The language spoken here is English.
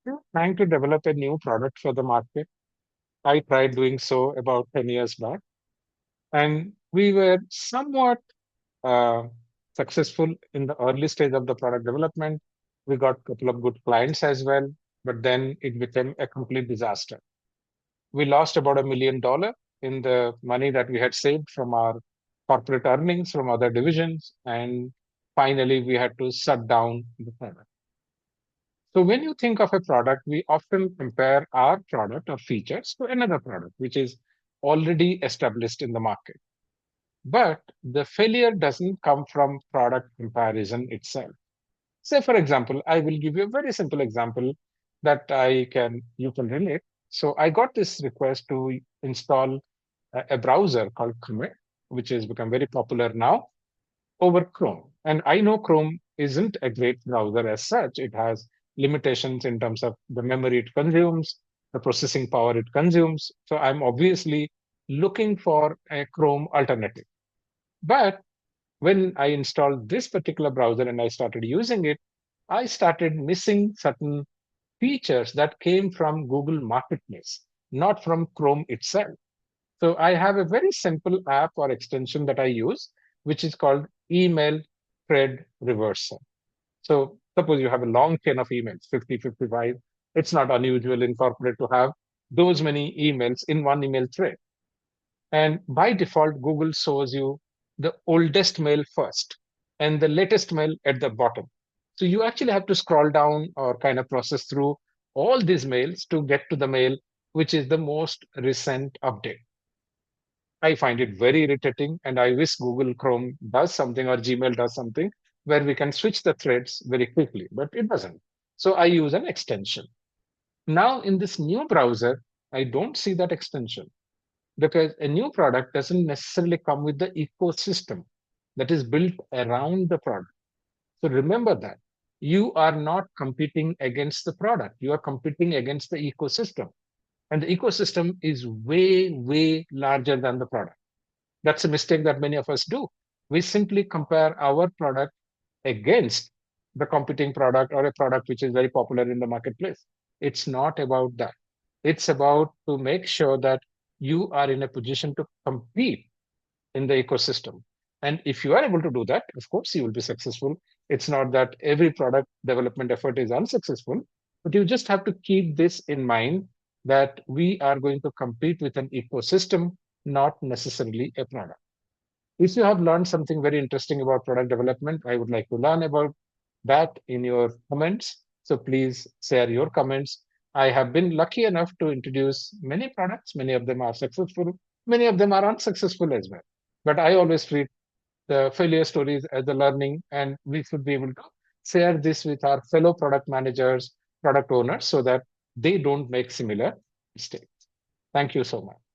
you're trying to develop a new product for the market, I tried doing so about 10 years back, and we were somewhat uh, successful in the early stage of the product development. We got a couple of good clients as well, but then it became a complete disaster. We lost about $1 million in the money that we had saved from our corporate earnings from other divisions, and finally we had to shut down the product. So when you think of a product, we often compare our product or features to another product, which is already established in the market. But the failure doesn't come from product comparison itself. Say, for example, I will give you a very simple example that you can relate. So I got this request to install a browser called Chrome, which has become very popular now over Chrome. And I know Chrome isn't a great browser as such. It has limitations in terms of the memory it consumes, the processing power it consumes. So I'm obviously looking for a Chrome alternative. But when I installed this particular browser and I started using it, I started missing certain features that came from Google Marketplace, not from Chrome itself. So I have a very simple app or extension that I use, which is called email thread reversal. So suppose you have a long chain of emails, 50, 55. It's not unusual in corporate to have those many emails in one email thread. And by default, Google shows you the oldest mail first and the latest mail at the bottom. So you actually have to scroll down or kind of process through all these mails to get to the mail, which is the most recent update. I find it very irritating, and I wish Google Chrome does something or Gmail does something where we can switch the threads very quickly, but it doesn't. So I use an extension. Now, in this new browser, I don't see that extension because a new product doesn't necessarily come with the ecosystem that is built around the product. So remember that you are not competing against the product, you are competing against the ecosystem. And the ecosystem is way, way larger than the product. That's a mistake that many of us do. We simply compare our product against the competing product or a product which is very popular in the marketplace. It's not about that. It's about to make sure that you are in a position to compete in the ecosystem. And if you are able to do that, of course, you will be successful. It's not that every product development effort is unsuccessful, but you just have to keep this in mind that we are going to compete with an ecosystem, not necessarily a product. If you have learned something very interesting about product development, I would like to learn about that in your comments. So please share your comments. I have been lucky enough to introduce many products. Many of them are successful. Many of them are unsuccessful as well. But I always treat the failure stories as a learning, and we should be able to share this with our fellow product managers, product owners, so that they don't make similar mistakes. Thank you so much.